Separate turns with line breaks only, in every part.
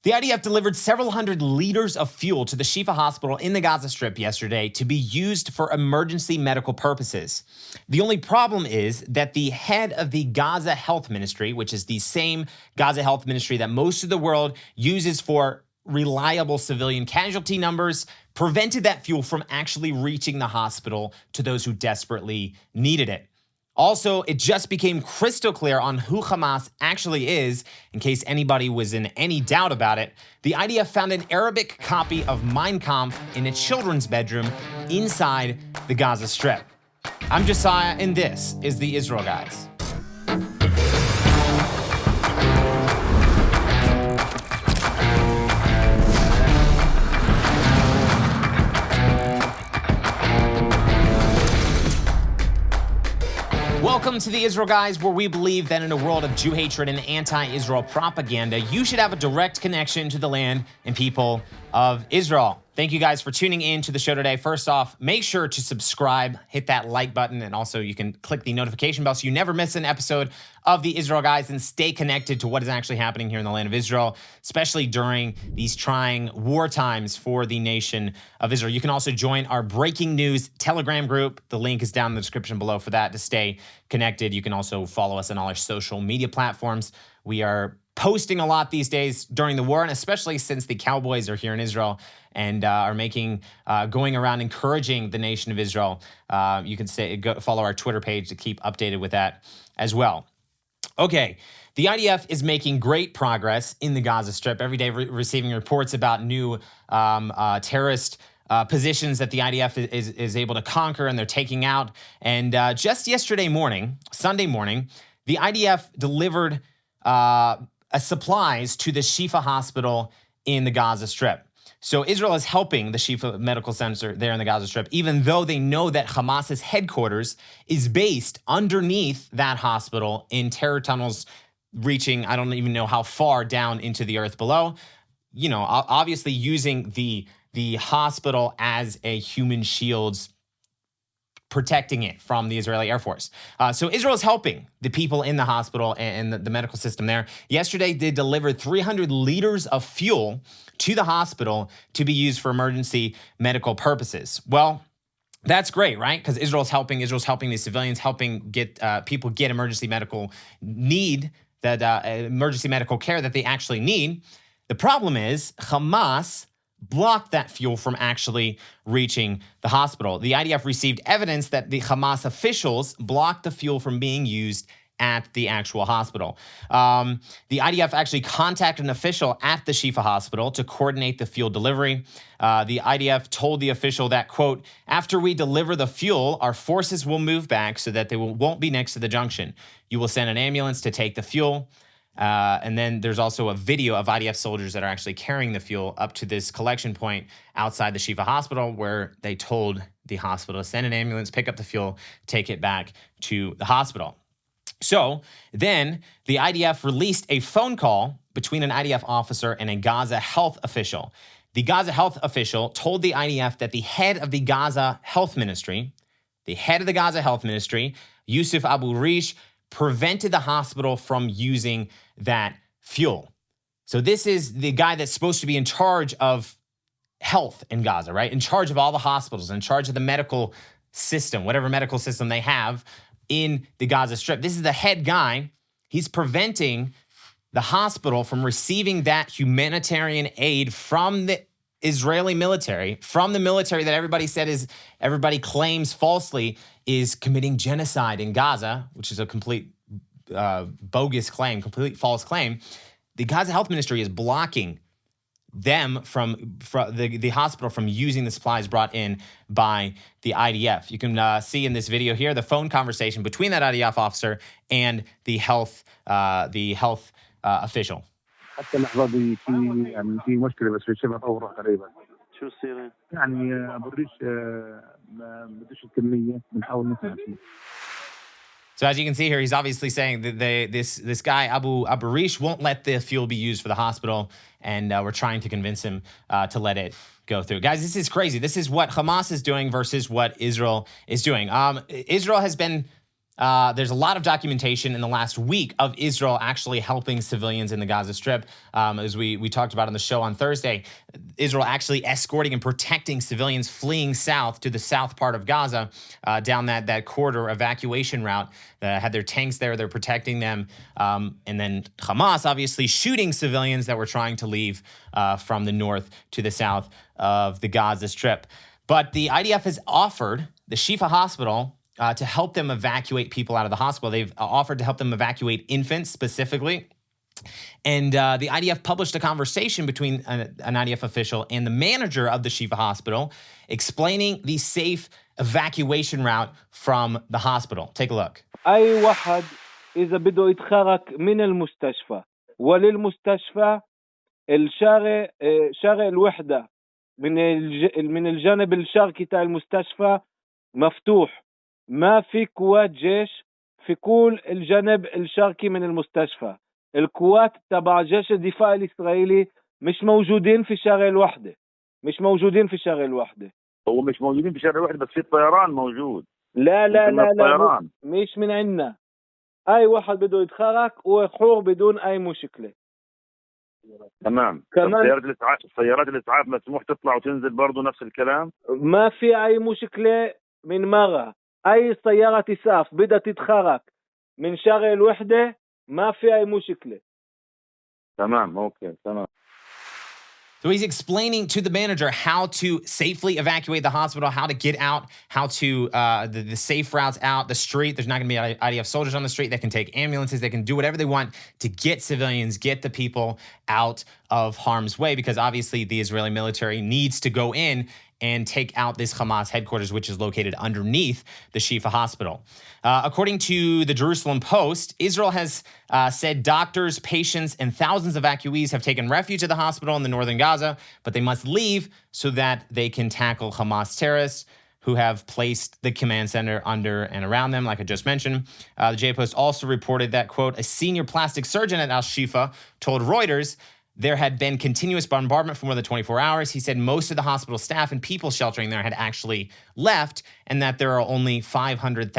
The IDF delivered several hundred liters of fuel to the Shifa hospital in the Gaza Strip yesterday to be used for emergency medical purposes. The only problem is that the head of the Gaza Health Ministry, which is the same Gaza Health Ministry that most of the world uses for reliable civilian casualty numbers, prevented that fuel from actually reaching the hospital to those who desperately needed it. Also, it just became crystal clear on who Hamas actually is. In case anybody was in any doubt about it, the IDF found an Arabic copy of Mein Kampf in a children's bedroom inside the Gaza Strip. I'm Josiah, and this is the Israel Guys. Welcome to the Israel Guys, where we believe that in a world of Jew hatred and anti-Israel propaganda, you should have a direct connection to the land and people of Israel. Thank you guys for tuning in to the show today. First off, make sure to subscribe, hit that like button, and also you can click the notification bell so you never miss an episode of the Israel Guys and stay connected to what is actually happening here in the land of Israel, especially during these trying war times for the nation of Israel. You can also join our breaking news Telegram group. The link is down in the description below for that to stay connected. You can also follow us on all our social media platforms. We are posting a lot these days during the war, and especially since the Cowboys are here in Israel and are going around encouraging the nation of Israel. You can follow our Twitter page to keep updated with that as well. Okay, the IDF is making great progress in the Gaza Strip. Every day receiving reports about new terrorist positions that the IDF is able to conquer and they're taking out. And just yesterday morning, Sunday morning, the IDF delivered supplies to the Shifa hospital in the Gaza Strip. So Israel is helping the Shifa Medical Center there in the Gaza Strip, even though they know that Hamas's headquarters is based underneath that hospital in terror tunnels reaching, I don't even know how far down into the earth below. You know, obviously using the hospital as a human shields, protecting it from the Israeli Air Force. So Israel is helping the people in the hospital and the medical system there. Yesterday, they delivered 300 liters of fuel to the hospital to be used for emergency medical purposes. Well, that's great, right? Because Israel's helping these civilians, helping get people get emergency medical emergency medical care that they actually need. The problem is Hamas blocked that fuel from actually reaching the hospital. The IDF received evidence that the Hamas officials blocked the fuel from being used at the actual hospital. The IDF actually contacted an official at the Shifa hospital to coordinate the fuel delivery. The IDF told the official that, quote, "After we deliver the fuel, our forces will move back so that they won't be next to the junction. You will send an ambulance to take the fuel." And then there's also a video of IDF soldiers that are actually carrying the fuel up to this collection point outside the Shifa hospital, where they told the hospital to send an ambulance, pick up the fuel, take it back to the hospital. So then the IDF released a phone call between an IDF officer and a Gaza Health official. The Gaza Health official told the IDF that the head of the Gaza Health Ministry, Yusuf Abu Rish, prevented the hospital from using that fuel. So this is the guy that's supposed to be in charge of health in Gaza, right? In charge of all the hospitals, in charge of the medical system, whatever medical system they have in the Gaza Strip. This is the head guy. He's preventing the hospital from receiving that humanitarian aid from the Israeli military, from the military that everybody claims falsely is committing genocide in Gaza, which is a complete bogus claim, complete false claim. The Gaza Health Ministry is blocking them from the hospital from using the supplies brought in by the IDF. You can see in this video here the phone conversation between that IDF officer and the health official.
حتى اللحظة دي في مشكلة بس في شبه فورة قريبا.
شو الصيغة؟
يعني أبو الريش ما بدوش الكمية بنحاول نسمع فيه.
So as you can see here, he's obviously saying that this guy, Abu Rish, won't let the fuel be used for the hospital, and we're trying to convince him to let it go through. Guys, this is crazy. This is what Hamas is doing versus what Israel is doing. Israel has been there's a lot of documentation in the last week of Israel actually helping civilians in the Gaza Strip. As we talked about on the show on Thursday, Israel actually escorting and protecting civilians fleeing south to the south part of Gaza, down that corridor evacuation route. Had their tanks there, they're protecting them. And then Hamas obviously shooting civilians that were trying to leave from the north to the south of the Gaza Strip. But the IDF has offered the Shifa hospital to help them evacuate people out of the hospital. They've offered to help them evacuate infants specifically. And the IDF published a conversation between an IDF official and the manager of the Shifa hospital explaining the safe evacuation route from the hospital. Take a look.
أي واحد إذا بده يتخرج من المستشفى وللمستشفى الشارع شارع الوحدة من الجانب الشرقي تاع المستشفى مفتوح. ما في قوات جيش في كل الجانب الشرقي من المستشفى. القوات تبع جيش الدفاع الإسرائيلي مش موجودين في شارع الوحدة.
هو مش موجودين في شارع واحد، بس في الطيران موجود.
لا مش من عندنا. أي واحد بده يتخرج وحور بدون أي مشكلة.
تمام. سيارات الإسعاف مسموح تطلع وتنزل برضو نفس الكلام.
ما في أي مشكلة من مرة. أي سيارة إسعاف بدها تتخرج من شارع الوحدة ما في أي مشكلة.
تمام. أوكي. تمام.
So he's explaining to the manager how to safely evacuate the hospital, how to get out, how to the safe routes out the street. There's not going to be IDF soldiers on the street. They can take ambulances. They can do whatever they want to get civilians, get the people out of harm's way, because obviously the Israeli military needs to go in and take out this Hamas headquarters, which is located underneath the Shifa hospital. According to the Jerusalem Post, Israel has said doctors, patients, and thousands of evacuees have taken refuge at the hospital in the northern Gaza, but they must leave so that they can tackle Hamas terrorists who have placed the command center under and around them, like I just mentioned. The J Post also reported that, quote, a senior plastic surgeon at Al-Shifa told Reuters there had been continuous bombardment for more than 24 hours. He said most of the hospital staff and people sheltering there had actually left, and that there are only 500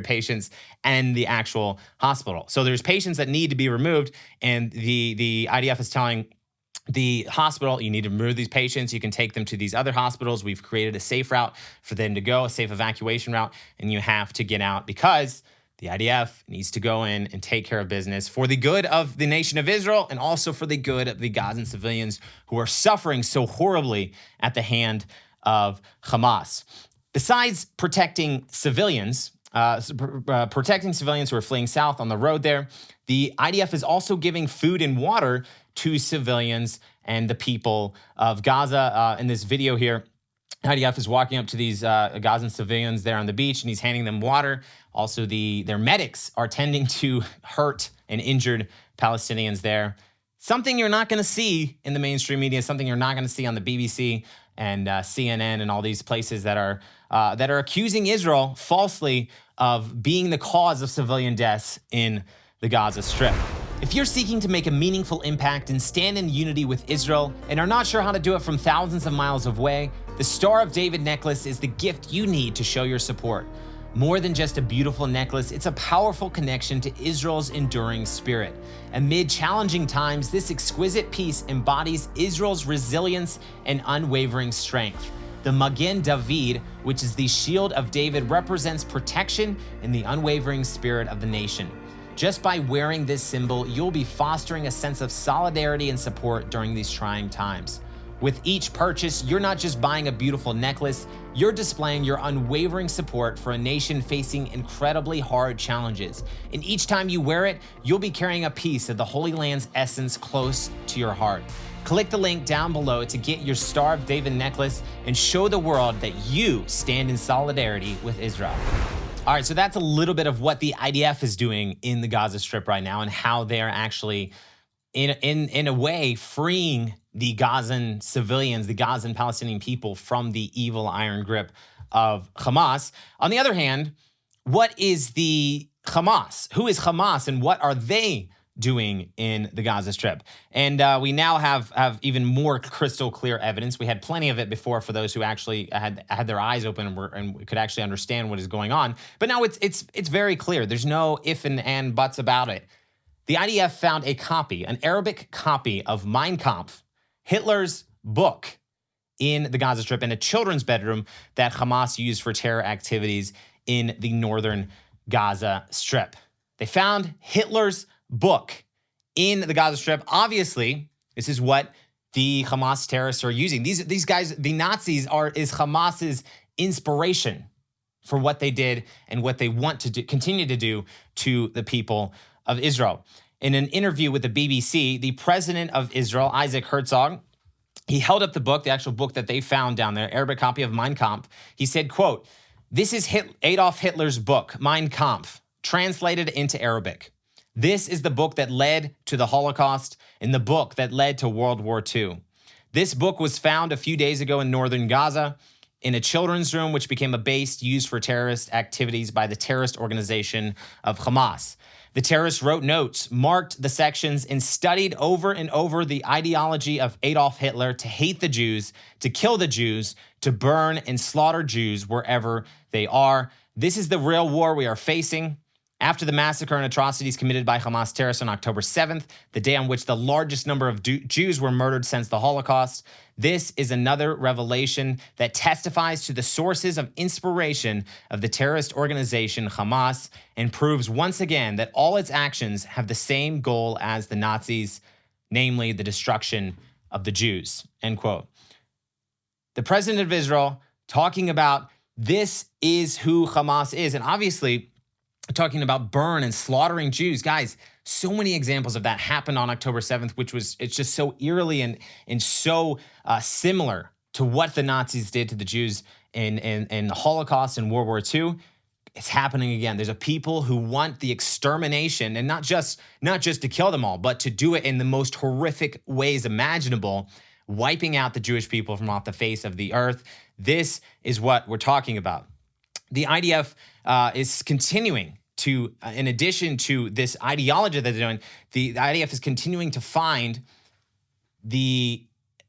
patients in the actual hospital. So there's patients that need to be removed, and the IDF is telling the hospital, you need to remove these patients. You can take them to these other hospitals. We've created a safe route for them to go, a safe evacuation route, and you have to get out because the IDF needs to go in and take care of business for the good of the nation of Israel and also for the good of the Gazan civilians who are suffering so horribly at the hand of Hamas. Besides protecting civilians who are fleeing south on the road there, the IDF is also giving food and water to civilians and the people of Gaza. In this video here, IDF is walking up to these Gazan civilians there on the beach, and he's handing them water. Also, their medics are tending to hurt and injured Palestinians there. Something you're not going to see in the mainstream media, something you're not going to see on the BBC and CNN and all these places that are accusing Israel falsely of being the cause of civilian deaths in the Gaza Strip. If you're seeking to make a meaningful impact and stand in unity with Israel and are not sure how to do it from thousands of miles away, the Star of David necklace is the gift you need to show your support. More than just a beautiful necklace, it's a powerful connection to Israel's enduring spirit. Amid challenging times, this exquisite piece embodies Israel's resilience and unwavering strength. The Magen David, which is the shield of David, represents protection and the unwavering spirit of the nation. Just by wearing this symbol, you'll be fostering a sense of solidarity and support during these trying times. With each purchase, you're not just buying a beautiful necklace, you're displaying your unwavering support for a nation facing incredibly hard challenges. And each time you wear it, you'll be carrying a piece of the Holy Land's essence close to your heart. Click the link down below to get your Star of David necklace and show the world that you stand in solidarity with Israel. All right, so that's a little bit of what the IDF is doing in the Gaza Strip right now and how they're actually, in a way, freeing the Gazan civilians, the Gazan Palestinian people from the evil iron grip of Hamas. On the other hand, what is the Hamas? Who is Hamas and what are they doing in the Gaza Strip. And we now have even more crystal clear evidence. We had plenty of it before for those who actually had their eyes open and could actually understand what is going on. But now it's very clear. There's no if and buts about it. The IDF found a copy, an Arabic copy of Mein Kampf, Hitler's book, in the Gaza Strip in a children's bedroom that Hamas used for terror activities in the northern Gaza Strip. They found Hitler's book in the Gaza Strip. Obviously, this is what the Hamas terrorists are using. These guys, the Nazis, is Hamas's inspiration for what they did and what they want to continue to do to the people of Israel. In an interview with the BBC, the president of Israel, Isaac Herzog, he held up the book, the actual book that they found down there, Arabic copy of Mein Kampf. He said, quote, "This is Adolf Hitler's book, Mein Kampf, translated into Arabic. This is the book that led to the Holocaust and the book that led to World War II. This book was found a few days ago in northern Gaza in a children's room, which became a base used for terrorist activities by the terrorist organization of Hamas. The terrorists wrote notes, marked the sections, and studied over and over the ideology of Adolf Hitler to hate the Jews, to kill the Jews, to burn and slaughter Jews wherever they are. This is the real war we are facing. After the massacre and atrocities committed by Hamas terrorists on October 7th, the day on which the largest number of Jews were murdered since the Holocaust, this is another revelation that testifies to the sources of inspiration of the terrorist organization Hamas and proves once again that all its actions have the same goal as the Nazis, namely the destruction of the Jews," end quote. The president of Israel talking about this is who Hamas is, and obviously talking about burn and slaughtering Jews. Guys, so many examples of that happened on October 7th, it's just so eerily and so similar to what the Nazis did to the Jews in the Holocaust and World War II. It's happening again. There's a people who want the extermination, and not just to kill them all, but to do it in the most horrific ways imaginable, wiping out the Jewish people from off the face of the earth. This is what we're talking about. The IDF is continuing to, in addition to this ideology that they're doing, the IDF is continuing to find the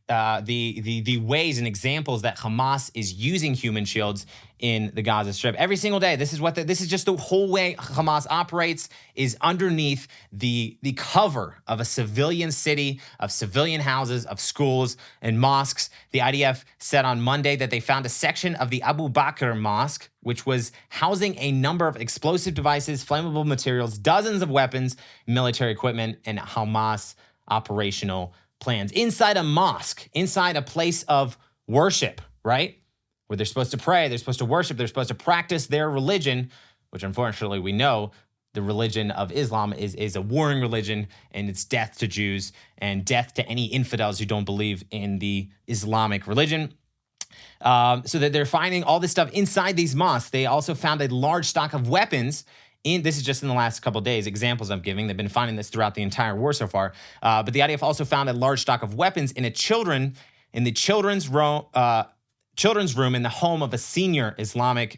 ways and examples that Hamas is using human shields in the Gaza Strip every single day. This is just the whole way Hamas operates, is underneath the cover of a civilian city, of civilian houses, of schools and mosques. The IDF said on Monday that they found a section of the Abu Bakr Mosque, which was housing a number of explosive devices, flammable materials, dozens of weapons, military equipment, and Hamas operational plans inside a mosque, inside a place of worship, right? Where they're supposed to pray, they're supposed to worship, they're supposed to practice their religion, which unfortunately we know the religion of Islam is a warring religion, and it's death to Jews and death to any infidels who don't believe in the Islamic religion. So that they're finding all this stuff inside these mosques. They also found a large stock of weapons. This is just in the last couple of days, examples I'm giving. They've been finding this throughout the entire war so far. But the IDF also found a large stock of weapons in the children's room in the home of a senior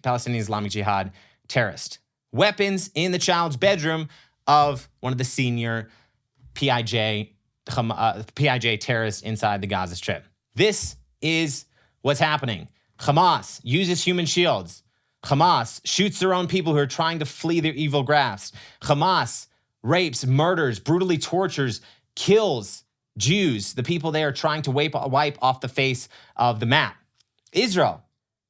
Palestinian Islamic Jihad terrorist. Weapons in the child's bedroom of one of the senior PIJ terrorists inside the Gaza Strip. This is what's happening. Hamas uses human shields. Hamas shoots their own people who are trying to flee their evil grasp. Hamas rapes, murders, brutally tortures, kills Jews, the people they are trying to wipe off the face of the map. Israel,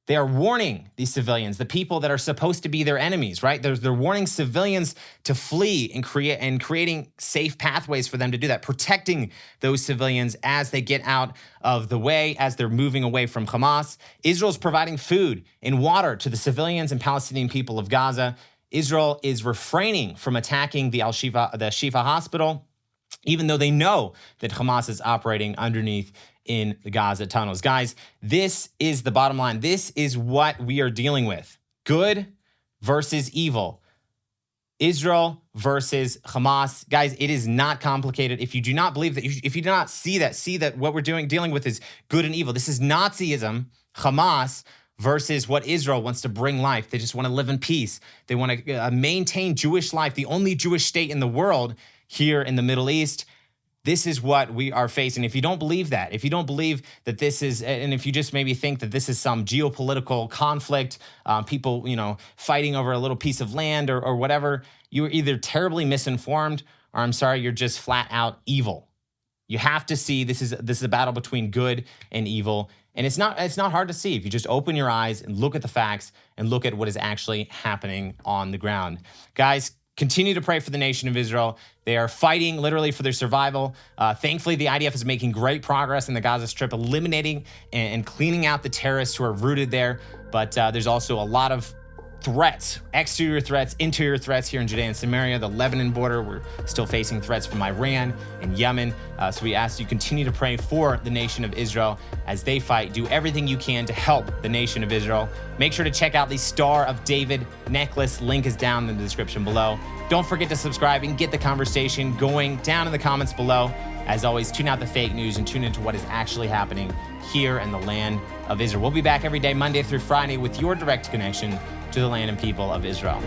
they are warning these civilians, the people that are supposed to be their enemies, right? They're warning civilians to flee and creating safe pathways for them to do that, protecting those civilians as they get out of the way, as they're moving away from Hamas. Israel's providing food and water to the civilians and Palestinian people of Gaza. Israel is refraining from attacking the Shifa hospital, even though they know that Hamas is operating underneath in the Gaza tunnels. Guys, this is the bottom line. This is what we are dealing with. Good versus evil. Israel versus Hamas. Guys, it is not complicated. If you do not believe that, if you do not see that what we're dealing with is good and evil. This is Nazism, Hamas, versus what Israel wants to bring life. They just want to live in peace. They want to maintain Jewish life. The only Jewish state in the world here in the Middle East. This is what we are facing. If you don't believe that, if you don't believe that this is, and if you just maybe think that this is some geopolitical conflict, people, fighting over a little piece of land or whatever, you are either terribly misinformed or, I'm sorry, you're just flat out evil. You have to see this is a battle between good and evil. And it's not hard to see if you just open your eyes and look at the facts and look at what is actually happening on the ground. Guys, continue to pray for the nation of Israel. They are fighting literally for their survival. Thankfully, the IDF is making great progress in the Gaza Strip, eliminating and cleaning out the terrorists who are rooted there. But there's also a lot of threats, exterior threats, interior threats here in Judea and Samaria, the Lebanon border. We're still facing threats from Iran and Yemen. So we ask you continue to pray for the nation of Israel as they fight. Do everything you can to help the nation of Israel. Make sure to check out the Star of David necklace. Link is down in the description below. Don't forget to subscribe and get the conversation going down in the comments below. As always, tune out the fake news and tune into what is actually happening here in the land of Israel. We'll be back every day, Monday through Friday, with your direct connection to the land and people of Israel.